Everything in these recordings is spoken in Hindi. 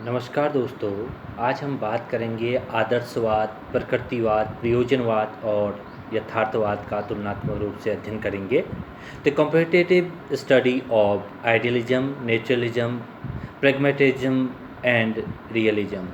नमस्कार दोस्तों। आज हम बात करेंगे आदर्शवाद, प्रकृतिवाद, प्रयोजनवाद और यथार्थवाद का तुलनात्मक रूप से अध्ययन करेंगे। The competitive study of idealism, naturalism, pragmatism and realism.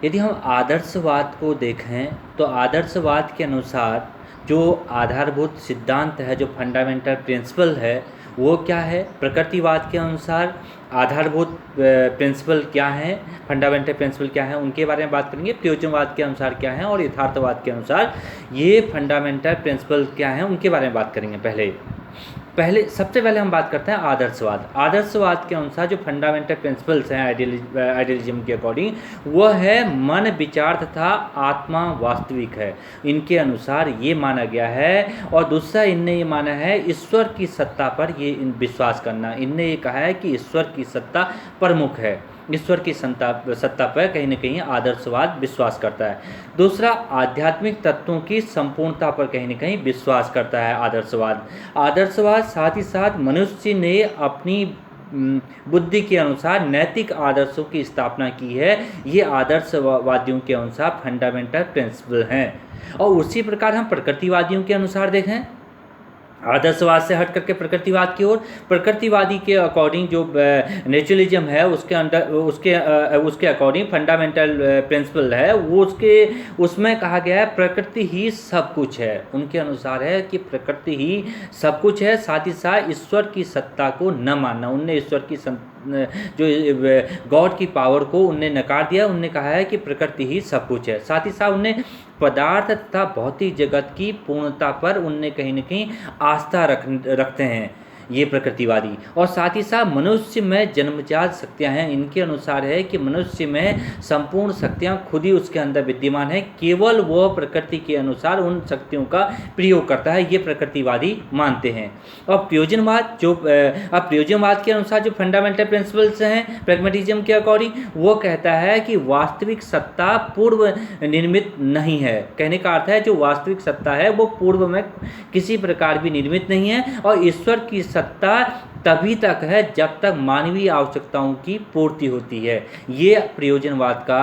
यदि हम आदर्शवाद को देखें तो आदर्शवाद के अनुसार जो आधारभूत सिद्धांत है, जो फंडामेंटल प्रिंसिपल है, वो क्या है। प्रकृतिवाद के अनुसार आधारभूत प्रिंसिपल क्या है, फंडामेंटल प्रिंसिपल क्या है, उनके बारे में बात करेंगे। प्रयोजनवाद के अनुसार क्या है और यथार्थवाद के अनुसार ये फंडामेंटल प्रिंसिपल क्या है, उनके बारे में बात करेंगे। सबसे पहले हम बात करते हैं आदर्शवाद। आदर्शवाद के अनुसार जो फंडामेंटल प्रिंसिपल्स हैं आइडियलिज्म के अकॉर्डिंग, वह है मन, विचार तथा आत्मा वास्तविक है। इनके अनुसार ये माना गया है। और दूसरा इनने ये माना है ईश्वर की सत्ता पर ये विश्वास करना। इनने ये कहा है कि ईश्वर की सत्ता प्रमुख है। ईश्वर की सत्ता पर कहीं न कहीं आदर्शवाद विश्वास करता है। दूसरा, आध्यात्मिक तत्वों की संपूर्णता पर कहीं न कहीं विश्वास करता है आदर्शवाद। आदर्शवाद साथ ही साथ मनुष्य ने अपनी बुद्धि के अनुसार नैतिक आदर्शों की स्थापना की है। ये आदर्शवादियों के अनुसार फंडामेंटल प्रिंसिपल हैं। और उसी प्रकार हम प्रकृतिवादियों के अनुसार देखें, आदर्शवाद से हट करके प्रकृतिवाद की ओर। प्रकृतिवादी के अकॉर्डिंग जो नेचुरलिज्म है, उसके अंडर उसके अकॉर्डिंग फंडामेंटल प्रिंसिपल है वो उसमें कहा गया है प्रकृति ही सब कुछ है। उनके अनुसार है कि प्रकृति ही सब कुछ है। साथ ही साथ ईश्वर की सत्ता को न मानना। उनने ईश्वर की जो गॉड की पावर को उनने नकार दिया। उनने कहा है कि प्रकृति ही सब कुछ है। साथ ही साथ उनने पदार्थ तथा भौतिक जगत की पूर्णता पर उनने कहीं न कहीं आस्था रखते हैं ये प्रकृतिवादी। और साथ ही साथ मनुष्य में जन्मजात शक्तियाँ हैं। इनके अनुसार है कि मनुष्य में संपूर्ण शक्तियाँ खुद ही उसके अंदर विद्यमान है, केवल वह प्रकृति के अनुसार उन शक्तियों का प्रयोग करता है। ये प्रकृतिवादी मानते हैं। और प्रयोजनवाद के अनुसार जो फंडामेंटल प्रिंसिपल्स हैं प्रैग्मेटिज्म के अकॉर्डिंग, वो कहता है कि वास्तविक सत्ता पूर्व निर्मित नहीं है। कहने का अर्थ है जो वास्तविक सत्ता है वो पूर्व में किसी प्रकार भी निर्मित नहीं है। और ईश्वर की सत्ता तभी तक है जब तक मानवीय आवश्यकताओं की पूर्ति होती है। ये प्रयोजनवाद का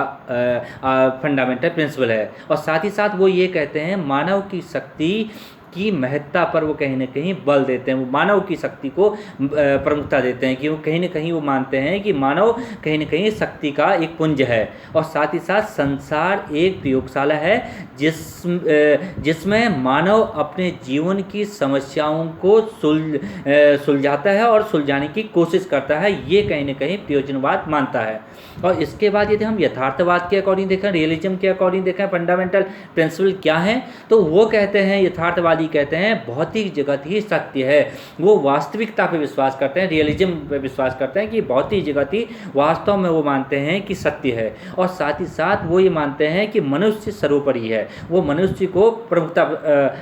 फंडामेंटल प्रिंसिपल है। और साथ ही साथ वो ये कहते हैं मानव की शक्ति की महत्ता पर वो कहीं न कहीं बल देते हैं। वो मानव की शक्ति को प्रमुखता देते हैं कि वो कहीं न कहीं वो मानते हैं कि मानव कहीं न कहीं शक्ति का एक पुंज है। और साथ ही साथ संसार एक प्रयोगशाला है जिसमें मानव अपने जीवन की समस्याओं को सुलझाता है और सुलझाने की कोशिश करता है। ये कहीं न कहीं प्रयोजनवाद मानता है। और इसके बाद यदि हम यथार्थवाद के अकॉर्डिंग देखें, रियलिज्म के अकॉर्डिंग देखें, फंडामेंटल प्रिंसिपल क्या है, तो वो कहते हैं, यथार्थवादी कहते हैं भौतिक जगत ही सत्य है। वो वास्तविकता पर विश्वास करते हैं, रियलिज्म पर विश्वास करते हैं कि भौतिक जगत ही वास्तव में वो मानते हैं कि सत्य है। और साथ ही साथ वो ये मानते हैं कि मनुष्य सर्वोपरि है। वो मनुष्य को प्रमुखता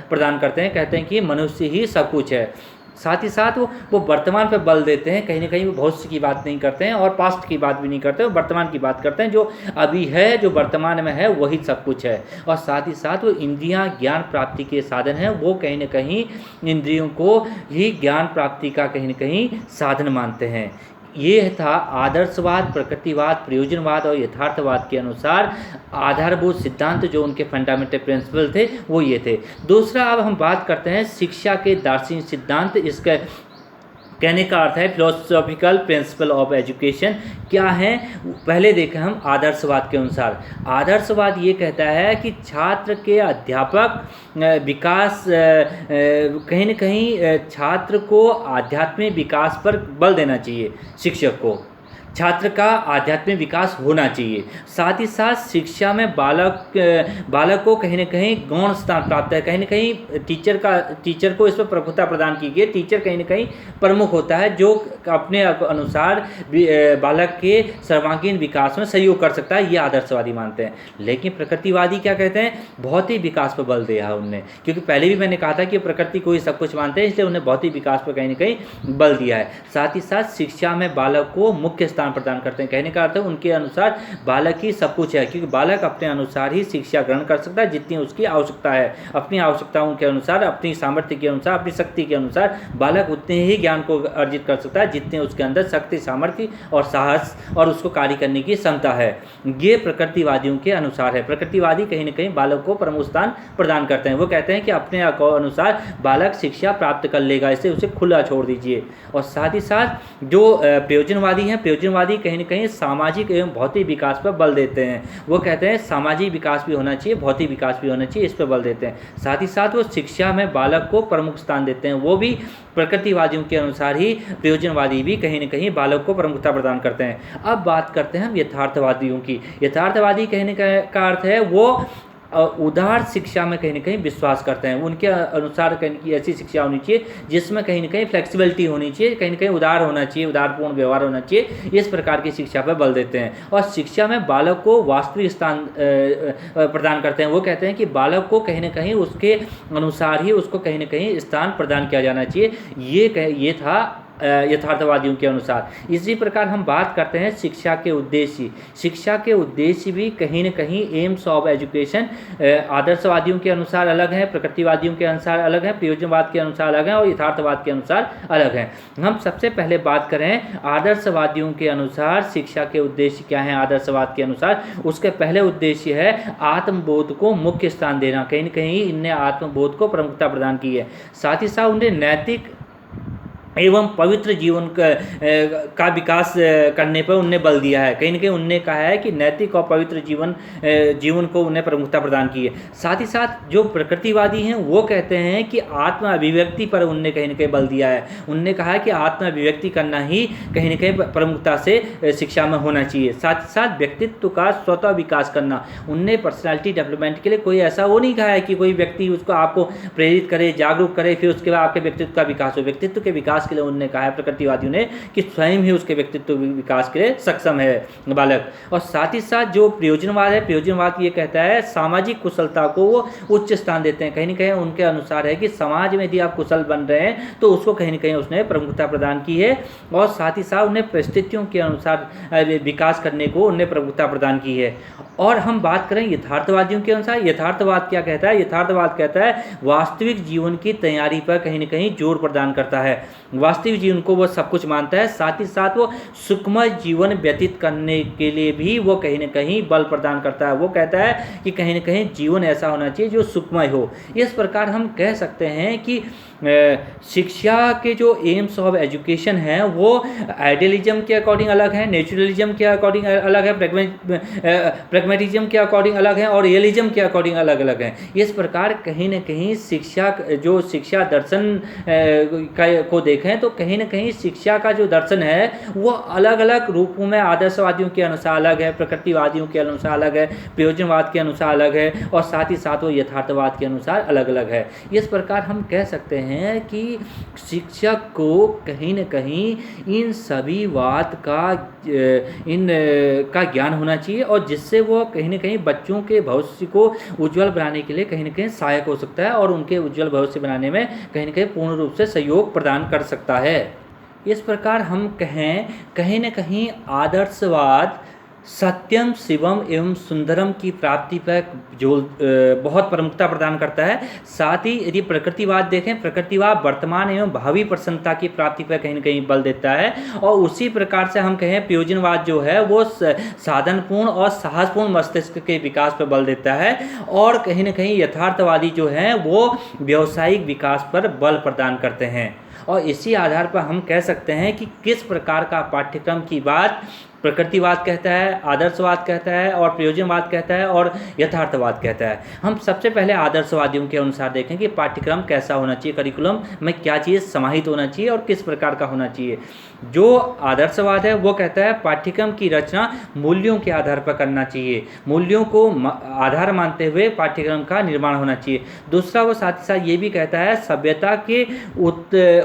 प्रदान करते हैं, कहते हैं कि मनुष्य ही सब कुछ है। साथ ही साथ वो वर्तमान पर बल देते हैं। कहीं ना कहीं वो भविष्य की बात नहीं करते हैं और पास्ट की बात भी नहीं करते, वो वर्तमान की बात करते हैं। जो अभी है, जो वर्तमान में है, वही सब कुछ है। और साथ ही साथ वो इंद्रियां ज्ञान प्राप्ति के साधन हैं। वो कहीं ना कहीं इंद्रियों को ही ज्ञान प्राप्ति का कहीं ना कहीं साधन मानते हैं। ये था आदर्शवाद, प्रकृतिवाद, प्रयोजनवाद और यथार्थवाद के अनुसार आधारभूत सिद्धांत जो उनके फंडामेंटल प्रिंसिपल थे वो ये थे। दूसरा, अब हम बात करते हैं शिक्षा के दार्शनिक सिद्धांत। इसका कहने का अर्थ है फिलोसॉफिकल प्रिंसिपल ऑफ एजुकेशन क्या है। पहले देखें हम आदर्शवाद के अनुसार। आदर्शवाद ये कहता है कि छात्र के अध्यापक विकास कहीं न कहीं छात्र को आध्यात्मिक विकास पर बल देना चाहिए। शिक्षक को छात्र का आध्यात्मिक विकास होना चाहिए। साथ ही साथ शिक्षा में बालक को कहीं न कहीं गौण स्थान प्राप्त है। कहीं न कहीं टीचर को इस पर प्रभुता प्रदान की गई। टीचर कहीं न कहीं प्रमुख होता है जो अपने अनुसार बालक के सर्वांगीण विकास में सहयोग कर सकता है। ये आदर्शवादी मानते हैं। लेकिन प्रकृतिवादी क्या कहते हैं, भौतिक विकास पर बल दिया है उनने, क्योंकि पहले भी मैंने कहा था कि प्रकृति को ही सब कुछ मानते हैं, इसलिए उन्हें भौतिक विकास पर कहीं न कहीं बल दिया है। साथ ही साथ शिक्षा में बालक को मुख्य स्थान स्थान प्रदान करते हैं। कहने का अर्थ है उनके अनुसार बालक ही सब कुछ है, क्योंकि बालक अपने अनुसार ही शिक्षा ग्रहण कर सकता है जितनी उसकी आवश्यकता है। अपनी आवश्यकताओं के अनुसार, अपनी सामर्थ्य के अनुसार, अपनी शक्ति के अनुसार बालक उतने ही ज्ञान को अर्जित कर सकता है जितने उसके अंदर शक्ति, सामर्थ्य और साहस और उसको कार्य करने की क्षमता है। ये प्रकृतिवादियों के अनुसार है। प्रकृतिवादी कहीं ना कहीं बालक को प्रमुख स्थान प्रदान करते हैं। वो कहते हैं कि अपने अनुसार बालक शिक्षा प्राप्त कर लेगा, इसे उसे खुला छोड़ दीजिए। और साथ ही साथ जो प्रयोजनवादी हैं, प्रयोजनवादी कहीं ना कहीं सामाजिक एवं भौतिक विकास पर बल देते हैं। वो कहते हैं सामाजिक विकास भी होना चाहिए, भौतिक विकास भी होना चाहिए, इस पर बल देते हैं। साथ ही साथ वो शिक्षा में बालक को प्रमुख स्थान देते हैं। वो भी प्रकृतिवादियों के अनुसार ही प्रयोजनवादी भी कहीं ना कहीं बालक को प्रमुखता प्रदान करते हैं। अब बात करते हैं हम यथार्थवादियों की। यथार्थवादी कहने का अर्थ है वो उदार शिक्षा में कहीं ना कहीं विश्वास करते हैं। उनके अनुसार कहीं की ऐसी शिक्षा होनी चाहिए जिसमें कहीं ना कहीं फ्लेक्सिबिलिटी होनी चाहिए, कहीं ना कहीं उदार होना चाहिए, उदारपूर्ण व्यवहार होना चाहिए। इस प्रकार की शिक्षा पर बल देते हैं और शिक्षा में बालक को वास्तविक स्थान प्रदान करते हैं। वो कहते हैं कि बालक को कहीं ना कहीं उसके अनुसार ही उसको कहीं ना कहीं स्थान प्रदान किया जाना चाहिए। ये था यथार्थवादियों के अनुसार। इसी प्रकार हम बात करते हैं शिक्षा के उद्देश्य। शिक्षा के उद्देश्य भी कहीं न कहीं एम्स ऑफ एजुकेशन आदर्शवादियों के अनुसार अलग है, प्रकृतिवादियों के अनुसार अलग है, प्रयोजनवाद के अनुसार अलग है और यथार्थवाद के अनुसार अलग है। हम सबसे पहले बात करें आदर्शवादियों के अनुसार शिक्षा के उद्देश्य क्या हैं। आदर्शवाद के अनुसार उसके पहले उद्देश्य है आत्मबोध को मुख्य स्थान देना। कहीं न कहीं इनने आत्मबोध को प्रमुखता प्रदान की है। साथ ही साथ उन्हें नैतिक एवं पवित्र जीवन का विकास करने पर उनने बल दिया है। कहीं ना कहीं उनने कहा है कि नैतिक और पवित्र जीवन को उन्हें प्रमुखता प्रदान की है। साथ ही साथ जो प्रकृतिवादी हैं वो कहते हैं कि आत्म अभिव्यक्ति पर उनने कहीं ना कहीं बल दिया है। उनने कहा है कि आत्म अभिव्यक्ति करना ही कहीं ना कहीं प्रमुखता से शिक्षा में होना चाहिए। साथ ही साथ व्यक्तित्व का स्वतः विकास करना। उनने पर्सनैलिटी डेवलपमेंट के लिए कोई ऐसा वो नहीं कहा है कि कोई व्यक्ति उसको आपको प्रेरित करे, जागरूक करे, फिर उसके बाद आपके व्यक्तित्व का विकास हो। व्यक्तित्व के विकास के लिए उन्होंने कहा है प्रकृतिवादियों ने कि स्वयं ही उसके व्यक्तित्व विकास के लिए सक्षम है बालक। और साथ ही साथ जो प्रयोजनवाद है, प्रयोजनवाद ये कहता है सामाजिक कुशलता को वो उच्च स्थान देते हैं। कहीं ना कहीं उनके अनुसार है कि समाज में यदि आप कुशल बन रहे हैं तो उसको कहीं ना कहीं उसने प्रमुखता प्रदान की है। और साथ ही साथ उन्हें परिस्थितियों के अनुसार विकास करने को उन्हें प्रमुखता प्रदान की है। और हम बात करें यथार्थवादियों के अनुसार, यथार्थवाद क्या कहता है। यथार्थवाद कहता है वास्तविक जीवन की तैयारी पर कहीं ना कहीं जोर प्रदान करता है। वास्तविक जीवन को वो सब कुछ मानता है। साथ ही साथ वो सुखमय जीवन व्यतीत करने के लिए भी वो कहीं ना कहीं बल प्रदान करता है। वो कहता है कि कहीं ना कहीं जीवन ऐसा होना चाहिए जो सुखमय हो। इस प्रकार हम कह सकते हैं कि शिक्षा के जो एम्स ऑफ एजुकेशन हैं वो आइडियलिज्म के अकॉर्डिंग अलग है, नेचुरलिज्म के अकॉर्डिंग अलग है, प्रैग्मेटिज्म के अकॉर्डिंग अलग है और रियलिज्म के अकॉर्डिंग अलग अलग हैं। इस प्रकार कहीं ना कहीं शिक्षा दर्शन को देखें तो कहीं ना कहीं शिक्षा का जो दर्शन है वो अलग अलग रूपों में आदर्शवादियों के अनुसार अलग है, प्रकृतिवादियों के अनुसार अलग है, प्रयोजनवाद के अनुसार अलग है और साथ ही साथ वो यथार्थवाद के अनुसार अलग अलग है। इस प्रकार हम कह सकते हैं कि शिक्षक को कहीं न कहीं इन सभी बात का ज्ञान होना चाहिए और जिससे वो कहीं न कहीं बच्चों के भविष्य को उज्जवल बनाने के लिए कहीं न कहीं सहायक हो सकता है और उनके उज्जवल भविष्य बनाने में कहीं न कहीं पूर्ण रूप से सहयोग प्रदान कर सकता है। इस प्रकार हम कहीं न कहीं आदर्शवाद सत्यम, शिवम एवं सुंदरम की प्राप्ति पर जो बहुत प्रमुखता प्रदान करता है। साथ ही यदि प्रकृतिवाद देखें, प्रकृतिवाद वर्तमान एवं भावी प्रसन्नता की प्राप्ति पर कहीं न कहीं बल देता है। और उसी प्रकार से हम कहें प्रयोजनवाद जो है वो साधनपूर्ण और साहसपूर्ण मस्तिष्क के विकास पर बल देता है। और कहीं न कहीं यथार्थवादी जो हैं वो व्यावसायिक विकास पर बल प्रदान करते हैं। और इसी आधार पर हम कह सकते हैं कि किस प्रकार का पाठ्यक्रम की बात प्रकृतिवाद कहता है, आदर्शवाद कहता है और प्रयोजनवाद कहता है और यथार्थवाद कहता है। हम सबसे पहले आदर्शवादियों के अनुसार देखें कि पाठ्यक्रम कैसा होना चाहिए, करिकुलम में क्या चीज़ समाहित होना चाहिए और किस प्रकार का होना चाहिए। जो आदर्शवाद है वो कहता है पाठ्यक्रम की रचना मूल्यों के आधार पर करना चाहिए, मूल्यों को आधार मानते हुए पाठ्यक्रम का निर्माण होना चाहिए। दूसरा वो साथ ही साथ ये भी कहता है सभ्यता के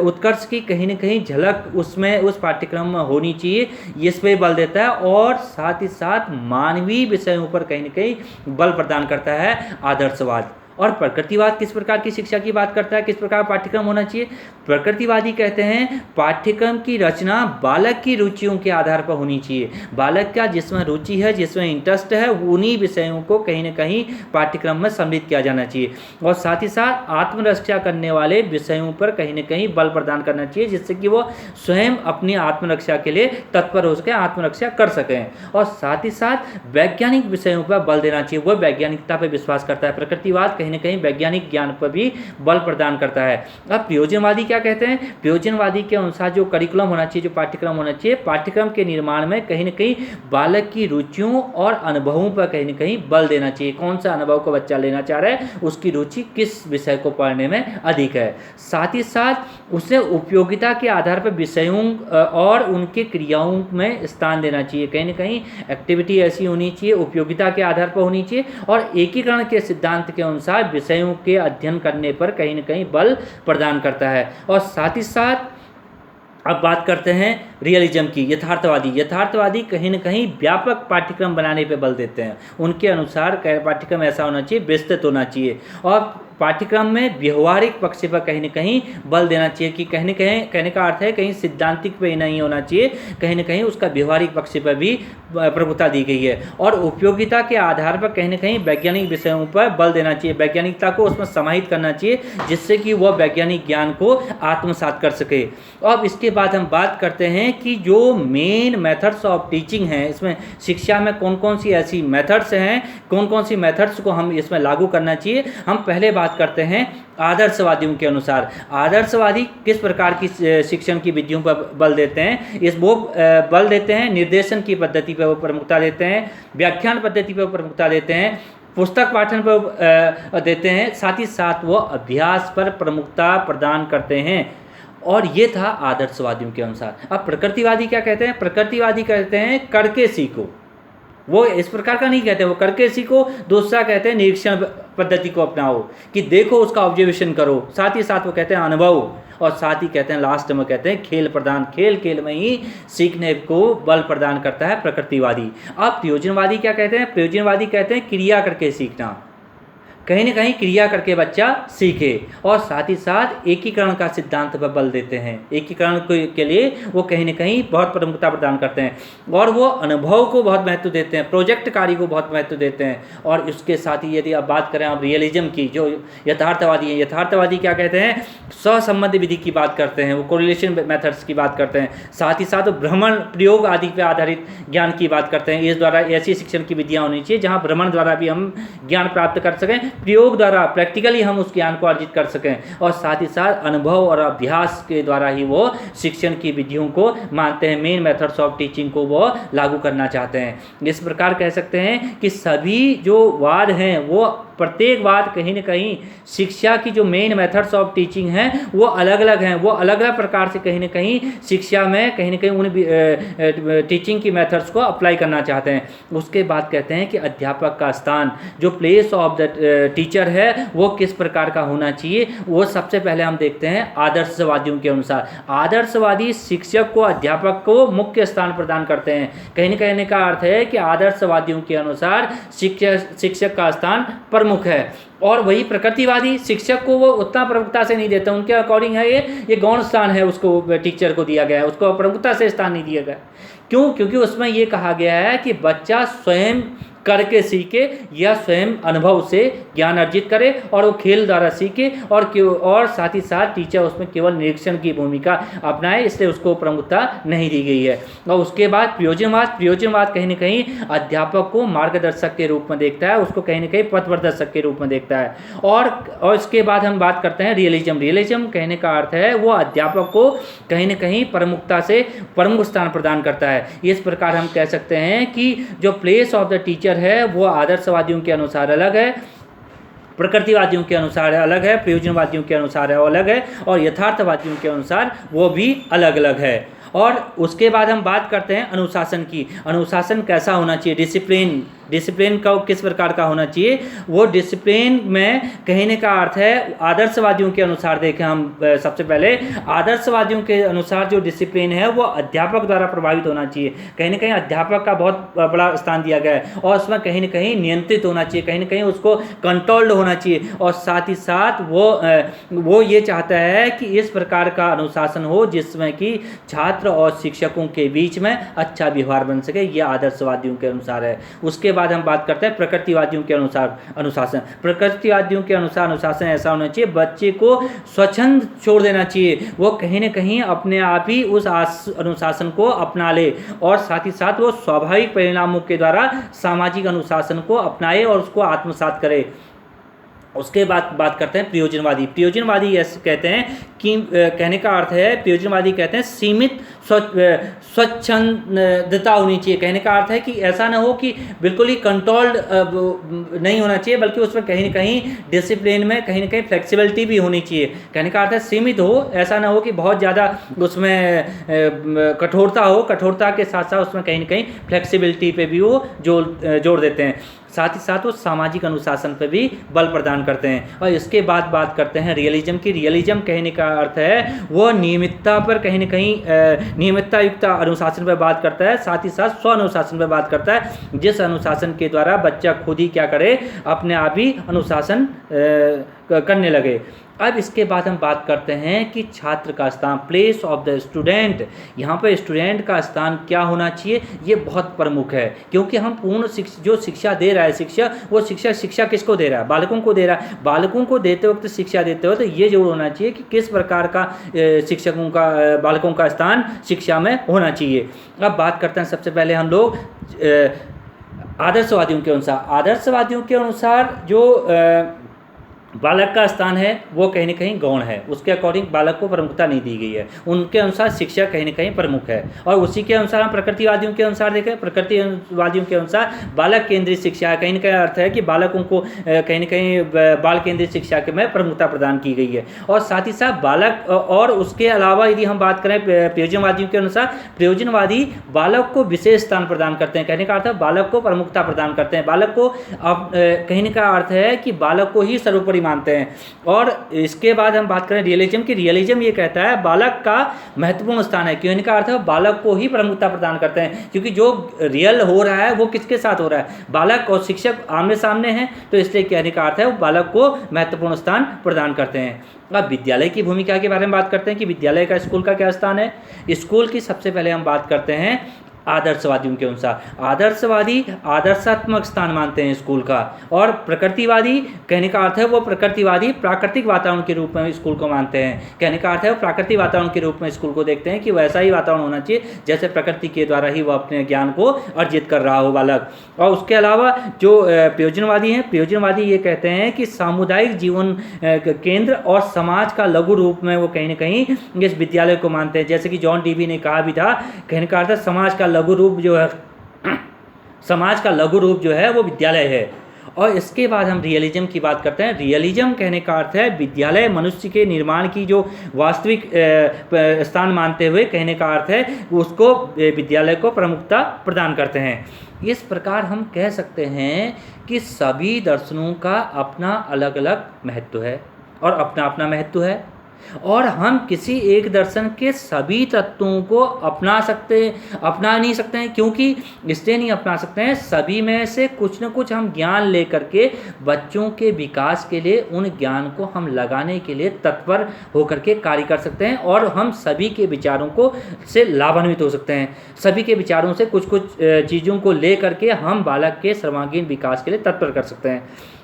उत्कर्ष की कहीं न कहीं झलक उसमें उस पाठ्यक्रम में होनी चाहिए, इस पर बल देता है। और साथ ही साथ मानवीय विषयों पर कहीं न कहीं बल प्रदान करता है आदर्शवाद। और प्रकृतिवाद किस प्रकार की शिक्षा की बात करता है, किस प्रकार पाठ्यक्रम होना चाहिए। प्रकृतिवादी कहते हैं पाठ्यक्रम की रचना बालक की रुचियों के आधार पर होनी चाहिए। बालक का जिसमें रुचि है, जिसमें इंटरेस्ट है, उन्हीं विषयों को कहीं ना कहीं पाठ्यक्रम में सम्मिलित किया जाना चाहिए। और साथ ही साथ आत्मरक्षा करने वाले विषयों पर कहीं ना कहीं बल प्रदान करना चाहिए, जिससे कि वो स्वयं अपनी आत्मरक्षा के लिए तत्पर हो सके, आत्मरक्षा कर सकें। और साथ ही साथ वैज्ञानिक विषयों पर बल देना चाहिए, वह वैज्ञानिकता पर विश्वास करता है। प्रकृतिवाद कहीं ना कहीं वैज्ञानिक ज्ञान पर भी बल प्रदान करता है। अब प्रयोजनवादी क्या कहते हैं, प्रयोजनवादी के अनुसार जो करिकुलम होना चाहिए, जो पाठ्यक्रम होना चाहिए, पाठ्यक्रम के निर्माण में कहीं ना कहीं बालक की रुचियों और अनुभवों पर कहीं ना कहीं बल देना चाहिए। कौन सा अनुभव को बच्चा लेना चाह रहा है, उसकी रुचि किस विषय को पढ़ने में अधिक है। साथ ही साथ उसे उपयोगिता के आधार पर विषयों और उनके क्रियाओं में स्थान देना चाहिए। कहीं ना कहीं एक्टिविटी ऐसी होनी चाहिए, उपयोगिता के आधार पर होनी चाहिए और एकीकरण के सिद्धांत के अनुसार विषयों के अध्ययन करने पर कहीं ना कहीं बल प्रदान करता है। और साथ ही साथ अब बात करते हैं रियलिज्म की, यथार्थवादी। यथार्थवादी कहीं ना कहीं व्यापक पाठ्यक्रम बनाने पे बल देते हैं। उनके अनुसार पाठ्यक्रम ऐसा होना चाहिए, विस्तृत होना चाहिए और पाठ्यक्रम में व्यवहारिक पक्ष पर कहीं ना कहीं बल देना चाहिए। कि कहने का अर्थ है कहीं सिद्धांतिक पे नहीं होना चाहिए, कहीं ना कहीं उसका व्यवहारिक पक्ष पर भी प्रभुता दी गई है। और उपयोगिता के आधार पर कहीं ना कहीं वैज्ञानिक विषयों पर बल देना चाहिए, वैज्ञानिकता को उसमें समाहित करना चाहिए, जिससे कि वह वैज्ञानिक ज्ञान को आत्मसात कर सके। अब इसके बाद हम बात करते हैं कि जो मेन मेथड्स ऑफ टीचिंग हैं, इसमें शिक्षा में कौन कौन सी ऐसी मेथड्स हैं, कौन कौन सी मेथड्स को हम इसमें लागू करना चाहिए। हम पहले बात करते हैं आदर्शवादियों के अनुसार। आदर्शवादी किस प्रकार की शिक्षण की विधियों पर बल देते हैं, वो बल देते हैं निर्देशन की पद्धति पर वो प्रमुखता देते हैं, व्याख्यान पद्धति पर प्रमुखता देते हैं, पुस्तक पाठन पर देते हैं, साथ ही साथ वो अभ्यास पर प्रमुखता प्रदान करते हैं। और ये था आदर्शवादियों के अनुसार। अब प्रकृतिवादी क्या कहते हैं, प्रकृतिवादी कहते हैं करके सीखो। वो इस प्रकार का नहीं कहते, वो करके सीखो। दूसरा कहते हैं निरीक्षण पद्धति को अपनाओ, कि देखो उसका ऑब्जर्वेशन करो। साथ ही साथ वो कहते हैं अनुभव, और साथ ही कहते हैं लास्ट में कहते हैं खेल प्रदान। खेल में ही सीखने को बल प्रदान करता है प्रकृतिवादी। अब प्रयोजनवादी क्या कहते हैं, प्रयोजनवादी कहते हैं क्रिया करके सीखना, कहीं ना कहीं क्रिया करके बच्चा सीखे। और साथ ही साथ एकीकरण का सिद्धांत पर बल देते हैं। एकीकरण के लिए वो कहीं ना कहीं बहुत प्रमुखता प्रदान करते हैं और वो अनुभव को बहुत महत्व देते हैं, प्रोजेक्ट कार्य को बहुत महत्व देते हैं। और इसके साथ ही यदि आप बात करें आप रियलिज्म की, जो यथार्थवादी हैं, यथार्थवादी क्या कहते हैं, सहसंबंध विधि की बात करते हैं, वो कोरिलेशन मेथड्स की बात करते हैं। साथ ही साथ वो भ्रमण प्रयोग आदि पर आधारित ज्ञान की बात करते हैं। इस द्वारा ऐसी शिक्षण की विधियाँ होनी चाहिए जहाँ भ्रमण द्वारा भी हम ज्ञान प्राप्त कर सकें, प्रयोग द्वारा प्रैक्टिकली हम उस ज्ञान को अर्जित कर सकें। और साथ ही साथ अनुभव और अभ्यास के द्वारा ही वो शिक्षण की विधियों को मानते हैं, मेन मेथड्स ऑफ टीचिंग को वो लागू करना चाहते हैं। इस प्रकार कह सकते हैं कि सभी जो वाद हैं वो प्रत्येक वाद कहीं न कहीं शिक्षा की जो मेन मेथड्स ऑफ टीचिंग हैं वो अलग अलग हैं, वो अलग अलग प्रकार से कहीं न कहीं शिक्षा में कहीं न कहीं उन टीचिंग की मेथड्स को अप्लाई करना चाहते हैं। उसके बाद कहते हैं कि अध्यापक का स्थान, जो प्लेस ऑफ द टीचर है वो किस प्रकार का होना चाहिए। वो सबसे पहले हम देखते हैं आदर्शवादियों के अनुसार। आदर्शवादी शिक्षक को, अध्यापक को मुख्य स्थान प्रदान करते हैं। कहीं न कहने का अर्थ है कि आदर्शवादियों के अनुसार शिक्षक का स्थान प्रमुख है। और वही प्रकृतिवादी शिक्षक को वो उतना प्रमुखता से नहीं देते, उनके अकॉर्डिंग है ये गौण स्थान है, उसको टीचर को दिया गया है, उसको प्रमुखता से स्थान नहीं दिया गया। क्यों? क्योंकि उसमें ये कहा गया है कि बच्चा स्वयं करके या स्वयं अनुभव से ज्ञान अर्जित करे और वो खेल द्वारा सीखे और साथ ही साथ टीचर उसमें केवल निरीक्षण की भूमिका अपनाए, इसलिए उसको प्रमुखता नहीं दी गई है। और उसके बाद प्रयोजनवाद कहीं न कहीं अध्यापक को मार्गदर्शक के रूप में देखता है, उसको कहीं न कहीं पथ प्रदर्शक के रूप में देखता है। और इसके बाद हम बात करते हैं रियलिज्म कहने का अर्थ है वो अध्यापक को कहीं न कहीं प्रमुखता से प्रमुख स्थान प्रदान करता है। इस प्रकार हम कह सकते हैं कि जो प्लेस ऑफ द टीचर है वो आदर्शवादियों के अनुसार अलग है, प्रकृतिवादियों के अनुसार अलग है, प्रयोजनवादियों के अनुसार अलग है और यथार्थवादियों के अनुसार वो भी अलग अलग है। और उसके बाद हम बात करते हैं अनुशासन की। अनुशासन कैसा होना चाहिए, डिसिप्लिन, डिसिप्लिन का किस प्रकार का होना चाहिए। वो डिसिप्लिन में कहने का अर्थ है आदर्शवादियों के अनुसार देखें हम सबसे पहले आदर्शवादियों के अनुसार जो डिसिप्लिन है वो अध्यापक द्वारा प्रभावित होना चाहिए। कहीं ना कहीं अध्यापक का बहुत बड़ा स्थान दिया गया है और उसमें कहीं ना कहीं नियंत्रित होना चाहिए, कहीं ना कहीं उसको कंट्रोल्ड होना चाहिए। और साथ ही साथ वो ये चाहता है कि इस प्रकार का अनुशासन हो जिसमें कि छात्र और शिक्षकों के बीच में अच्छा व्यवहार बन सके। ये आदर्शवादियों के अनुसार है। उसके बाद हम बात करते हैं प्रकृतिवादियों के अनुसार अनुशासन। प्रकृतिवादियों के अनुसार अनुशासन ऐसा होना चाहिए बच्चे को स्वच्छंद छोड़ देना चाहिए, वो कहीं ना कहीं अपने आप ही उस अनुशासन को अपना ले और साथ ही साथ वो स्वाभाविक परिणामों के द्वारा सामाजिक अनुशासन को अपनाए और उसको आत्मसात करे। उसके बाद बात करते हैं प्रयोजनवादी। प्रयोजनवादी ऐसे कहते हैं कि कहने का अर्थ है प्रयोजनवादी कहते हैं सीमित स्वच्छंदता होनी चाहिए। कहने का अर्थ है कि ऐसा ना हो कि बिल्कुल ही कंट्रोल्ड नहीं होना चाहिए, बल्कि उसमें कहीं ना कहीं डिसिप्लिन में कहीं ना कहीं फ्लेक्सिबिलिटी भी होनी चाहिए। कहने का अर्थ है सीमित हो, ऐसा ना हो कि बहुत ज़्यादा उसमें कठोरता हो, कठोरता के साथ साथ उसमें कहीं ना कहीं फ्लेक्सिबिलिटी पे भी वो जोड़ देते हैं। साथ ही साथ वो सामाजिक अनुशासन पर भी बल प्रदान करते हैं। और इसके बाद बात करते हैं रियलिज्म की। रियलिज्म कहने का अर्थ है वो नियमितता पर कहीं ना कहीं नियमितता युक्त अनुशासन पर बात करता है, साथ ही साथ स्व अनुशासन पर बात करता है जिस अनुशासन के द्वारा बच्चा खुद ही क्या करे, अपने आप ही अनुशासन करने लगे। अब इसके बाद हम बात करते हैं कि छात्र का स्थान, प्लेस ऑफ द स्टूडेंट। यहाँ पर स्टूडेंट का स्थान क्या होना चाहिए, ये बहुत प्रमुख है, क्योंकि हम पूर्ण जो शिक्षा दे रहा है वो शिक्षा किसको दे रहा है, बालकों को दे रहा है। बालकों को देते वक्त, शिक्षा देते वक्त ये जरूर होना चाहिए कि किस प्रकार का शिक्षकों का, बालकों का स्थान शिक्षा में होना चाहिए। अब बात करते हैं सबसे पहले हम लोग आदर्शवादियों के अनुसार। आदर्शवादियों के अनुसार जो बालक का स्थान है वो कहीं ना कहीं गौण है, उसके अकॉर्डिंग बालक को प्रमुखता नहीं दी गई है। उनके अनुसार शिक्षा कहीं ना कहीं प्रमुख है। और उसी के अनुसार हम प्रकृतिवादियों के अनुसार देखें, प्रकृतिवादियों के अनुसार बालक केंद्रित शिक्षा है। कहीं ना कहीं अर्थ है कि बालकों को कहीं ना कहीं बाल केंद्रित शिक्षा के में प्रमुखता प्रदान की गई है। और साथ ही साथ बालक, और उसके अलावा यदि हम बात करें प्रयोजनवादियों के अनुसार, प्रयोजनवादी बालक को विशेष स्थान प्रदान करते हैं। कहने का अर्थ है बालक को प्रमुखता प्रदान करते हैं, बालक को कहने का अर्थ है कि बालक को ही सर्वोपरि मानते हैं। और इसके बाद हम बात करें रियलिज्म की। रियलिज्म ये कहता है बालक का महत्वपूर्ण स्थान है, कहने का अर्थ है बालक को ही प्रमुखता प्रदान करते हैं, क्योंकि जो रियल हो रहा है वो किसके साथ हो रहा है, बालक और शिक्षक आमने सामने हैं, तो इसलिए कहने का अर्थ है वो बालक को महत्वपूर्ण स्थान प्रदान करते हैं। अब विद्यालय की भूमिका के बारे में बात करते हैं कि विद्यालय का, स्कूल का क्या स्थान है। स्कूल की सबसे पहले हम बात करते हैं आदर्शवादियों के अनुसार। आदर्शवादी आदर्शात्मक स्थान मानते हैं स्कूल का, और प्रकृतिवादी कहने का अर्थ है वो प्रकृतिवादी प्राकृतिक वातावरण के रूप में स्कूल को मानते हैं। कहने का अर्थ है वो प्राकृतिक वातावरण के रूप में स्कूल को देखते हैं कि वैसा ही वातावरण होना चाहिए जैसे प्रकृति के द्वारा ही वो अपने ज्ञान को अर्जित कर रहा हो बालक। और उसके अलावा जो प्रयोजनवादी हैं, प्रयोजनवादी ये कहते हैं कि सामुदायिक जीवन केंद्र और समाज का लघु रूप में वो कहीं ना कहीं इस विद्यालय को मानते हैं। जैसे कि जॉन डीवी ने कहा भी था, कहने का अर्थ है समाज का लघु रूप जो है, समाज का लघु रूप जो है वो विद्यालय है। और इसके बाद हम रियलिज्म की बात करते हैं। रियलिज्म कहने का अर्थ है विद्यालय मनुष्य के निर्माण की जो वास्तविक स्थान मानते हुए कहने का अर्थ है उसको विद्यालय को प्रमुखता प्रदान करते हैं। इस प्रकार हम कह सकते हैं कि सभी दर्शनों का अपना अलग अलग महत्व है और अपना अपना महत्व है, और हम किसी एक दर्शन के सभी तत्वों को अपना नहीं सकते हैं। क्योंकि इसलिए नहीं अपना सकते हैं, सभी में से कुछ न कुछ हम ज्ञान लेकर के बच्चों के विकास के लिए उन ज्ञान को हम लगाने के लिए तत्पर होकर के कार्य कर सकते हैं, और हम सभी के विचारों को से लाभान्वित हो सकते हैं। सभी के विचारों से कुछ चीज़ों को ले करके हम बालक के सर्वांगीण विकास के लिए तत्पर कर सकते हैं।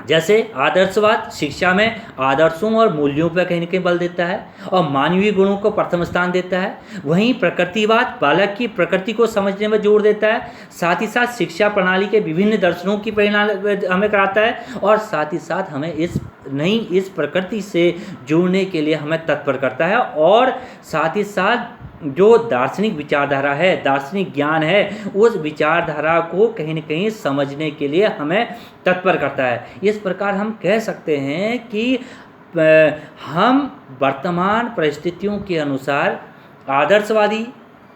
जैसे आदर्शवाद शिक्षा में आदर्शों और मूल्यों पर कहीं न कहीं बल देता है और मानवीय गुणों को प्रथम स्थान देता है। वहीं प्रकृतिवाद बालक की प्रकृति को समझने में जोर देता है, साथ ही साथ शिक्षा प्रणाली के विभिन्न दर्शनों की परिणाम हमें कराता है, और साथ ही साथ हमें इस प्रकृति से जुड़ने के लिए हमें तत्पर करता है। और साथ ही साथ जो दार्शनिक विचारधारा है, दार्शनिक ज्ञान है, उस विचारधारा को कहीं न कहीं समझने के लिए हमें तत्पर करता है। इस प्रकार हम कह सकते हैं कि हम वर्तमान परिस्थितियों के अनुसार आदर्शवादी,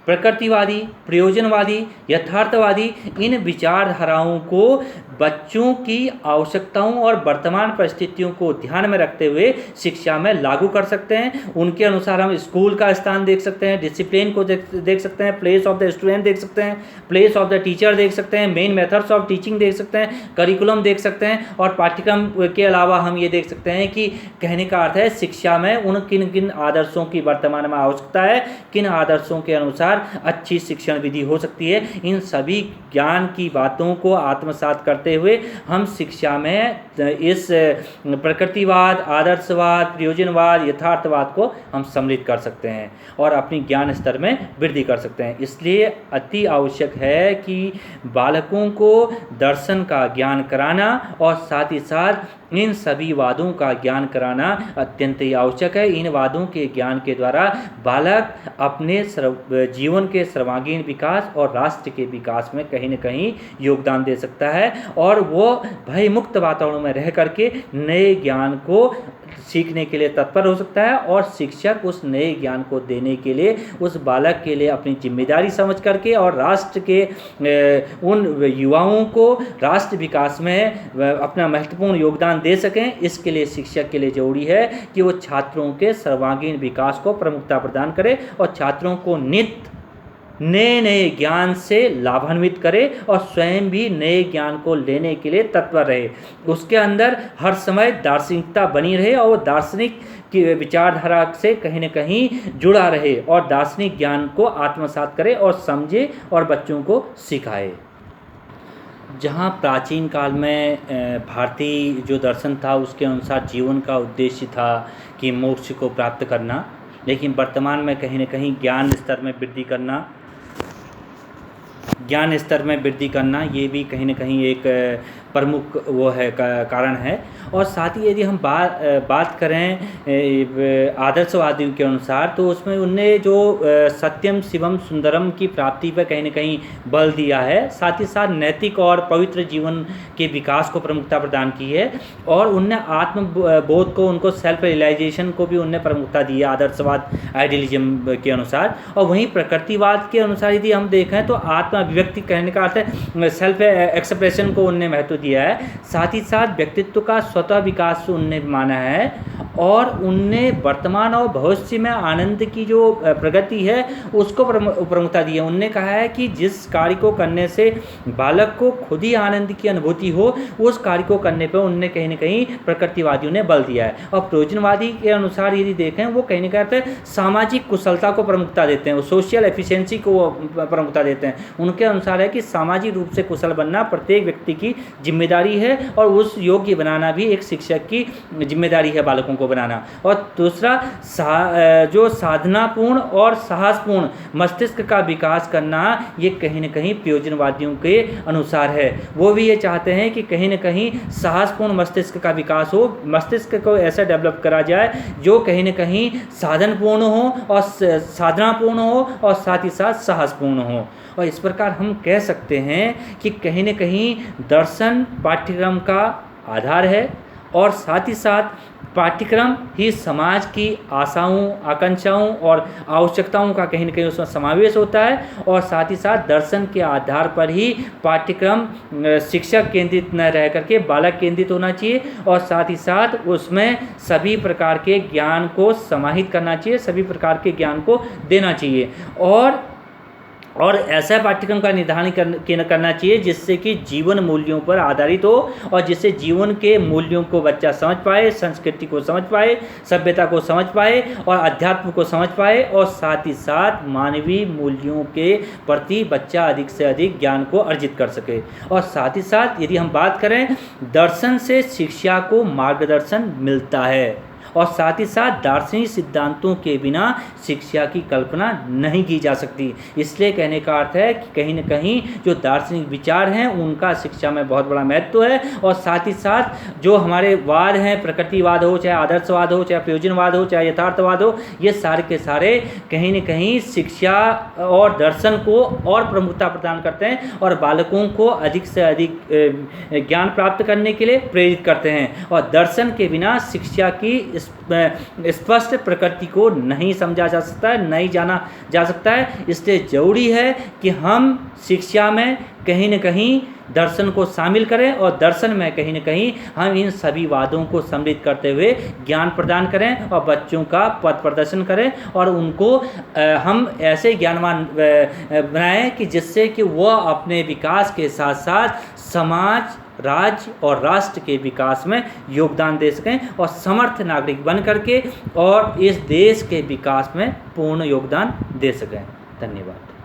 प्रकृतिवादी, प्रयोजनवादी, यथार्थवादी, इन विचारधाराओं को बच्चों की आवश्यकताओं और वर्तमान परिस्थितियों को ध्यान में रखते हुए शिक्षा में लागू कर सकते हैं। उनके अनुसार हम स्कूल का स्थान देख सकते हैं, डिसिप्लिन को देख सकते हैं, प्लेस ऑफ द स्टूडेंट देख सकते हैं, प्लेस ऑफ द टीचर देख सकते हैं, मेन मेथड्स ऑफ टीचिंग देख सकते हैं, करिकुलम देख सकते हैं, और पाठ्यक्रम के अलावा हम ये देख सकते हैं कि कहने का अर्थ है शिक्षा में उन किन किन आदर्शों की वर्तमान में आवश्यकता है, किन आदर्शों के अनुसार अच्छी शिक्षण विधि हो सकती है। इन सभी ज्ञान की बातों को आत्मसात करते हुए हम शिक्षा में इस प्रकृतिवाद, आदर्शवाद, प्रयोजनवाद, यथार्थवाद को हम सम्मिलित कर सकते हैं और अपनी ज्ञान स्तर में वृद्धि कर सकते हैं। इसलिए अति आवश्यक है कि बालकों को दर्शन का ज्ञान कराना और साथ ही साथ इन सभी वादों का ज्ञान कराना अत्यंत ही आवश्यक है। इन वादों के ज्ञान के द्वारा बालक अपने जीवन के सर्वांगीण विकास और राष्ट्र के विकास में कहीं न कहीं योगदान दे सकता है, और वो भय मुक्त वातावरण में रह करके नए ज्ञान को सीखने के लिए तत्पर हो सकता है, और शिक्षक उस नए ज्ञान को देने के लिए उस बालक के लिए अपनी जिम्मेदारी समझ करके और राष्ट्र के उन युवाओं को राष्ट्र विकास में अपना महत्वपूर्ण योगदान दे सकें। इसके लिए शिक्षक के लिए जरूरी है कि वो छात्रों के सर्वांगीण विकास को प्रमुखता प्रदान करे और छात्रों को नित्य नए नए ज्ञान से लाभान्वित करे और स्वयं भी नए ज्ञान को लेने के लिए तत्पर रहे। उसके अंदर हर समय दार्शनिकता बनी रहे और वो दार्शनिक की विचारधारा से कहीं न कहीं जुड़ा रहे और दार्शनिक ज्ञान को आत्मसात करे और समझे और बच्चों को सिखाए। जहाँ प्राचीन काल में भारतीय जो दर्शन था उसके अनुसार जीवन का उद्देश्य था कि मोक्ष को प्राप्त करना, लेकिन वर्तमान में कहीं न कहीं ज्ञान स्तर में वृद्धि करना ये भी कहीं न कहीं एक प्रमुख वो है कारण है। और साथ ही यदि हम बात करें आदर्शवादियों के अनुसार तो उसमें उनने जो सत्यम शिवम सुंदरम की प्राप्ति पर कहीं न कहीं बल दिया है, साथ ही साथ नैतिक और पवित्र जीवन के विकास को प्रमुखता प्रदान की है, और उनने आत्मबोध को, उनको सेल्फ रियलाइजेशन को भी उनने प्रमुखता दी है आदर्शवाद आइडियलिज्म के अनुसार। और वहीं प्रकृतिवाद के अनुसार यदि हम देखें तो आत्म अभिव्यक्ति कहने का अर्थ है सेल्फ एक्सप्रेशन को उनने महत्व दिया है, साथ ही साथ व्यक्तित्व का स्वतः विकास उनने माना है, और उनने वर्तमान और भविष्य में आनंद की जो प्रगति है उसको प्रमुखता दी है। उनने कहा है कि जिस कार्य को करने से बालक को खुद ही आनंद की अनुभूति हो उस कार्य को करने पर उनने कहीं न कहीं प्रकृतिवादियों ने बल दिया है। और प्रयोजनवादी के अनुसार यदि देखें वो कहीं न कहीं सामाजिक कुशलता को प्रमुखता देते हैं, वो सोशल एफिशिएंसी को प्रमुखता देते हैं। उनके अनुसार है कि सामाजिक रूप से कुशल बनना प्रत्येक व्यक्ति की जिम्मेदारी है और उस योग्य बनाना भी एक शिक्षक की जिम्मेदारी है बालकों को बनाना। और दूसरा जो साधनापूर्ण और साहसपूर्ण मस्तिष्क का विकास करना ये कहीं न कहीं प्रयोजनवादियों के अनुसार है। वो भी ये चाहते हैं कि कहीं न कहीं साहसपूर्ण मस्तिष्क का विकास हो, मस्तिष्क को ऐसा डेवलप करा जाए जो कहीं न कहीं साधनपूर्ण हो और साधनापूर्ण हो और साथ ही साथ साहसपूर्ण हो। और इस प्रकार हम कह सकते हैं कि कहीं न कहीं दर्शन पाठ्यक्रम का आधार है और साथ ही साथ पाठ्यक्रम ही समाज की आशाओं, आकांक्षाओं और आवश्यकताओं का कहीं न कहीं उसमें समावेश होता है, और साथ ही साथ दर्शन के आधार पर ही पाठ्यक्रम शिक्षक केंद्रित न रह करके बालक केंद्रित होना चाहिए, और साथ ही साथ उसमें सभी प्रकार के ज्ञान को समाहित करना चाहिए, सभी प्रकार के ज्ञान को देना चाहिए, और ऐसा पाठ्यक्रम का निर्धारण करना चाहिए जिससे कि जीवन मूल्यों पर आधारित हो और जिससे जीवन के मूल्यों को बच्चा समझ पाए, संस्कृति को समझ पाए, सभ्यता को समझ पाए और अध्यात्म को समझ पाए, और साथ ही साथ मानवीय मूल्यों के प्रति बच्चा अधिक से अधिक ज्ञान को अर्जित कर सके। और साथ ही साथ यदि हम बात करें दर्शन से शिक्षा को मार्गदर्शन मिलता है, और साथ ही साथ दार्शनिक सिद्धांतों के बिना शिक्षा की कल्पना नहीं की जा सकती। इसलिए कहने का अर्थ है कि कहीं न कहीं जो दार्शनिक विचार हैं उनका शिक्षा में बहुत बड़ा महत्व है, और साथ ही साथ जो हमारे वाद हैं, प्रकृतिवाद हो, चाहे आदर्शवाद हो, चाहे प्रयोजनवाद हो, चाहे यथार्थवाद हो, ये सारे के सारे कहीं न कहीं शिक्षा और दर्शन को और प्रमुखता प्रदान करते हैं और बालकों को अधिक से अधिक ज्ञान प्राप्त करने के लिए प्रेरित करते हैं। और दर्शन के बिना शिक्षा की स्पष्ट प्रकृति को नहीं समझा जा सकता है, नहीं जाना जा सकता है। इसलिए ज़रूरी है कि हम शिक्षा में कहीं न कहीं दर्शन को शामिल करें और दर्शन में कहीं न कहीं हम इन सभी वादों को सम्मिलित करते हुए ज्ञान प्रदान करें और बच्चों का पथ प्रदर्शन करें और उनको हम ऐसे ज्ञानवान बनाएं कि जिससे कि वह अपने विकास के साथ साथ समाज, राज्य और राष्ट्र के विकास में योगदान दे सकें और समर्थ नागरिक बन करके और इस देश के विकास में पूर्ण योगदान दे सकें। धन्यवाद।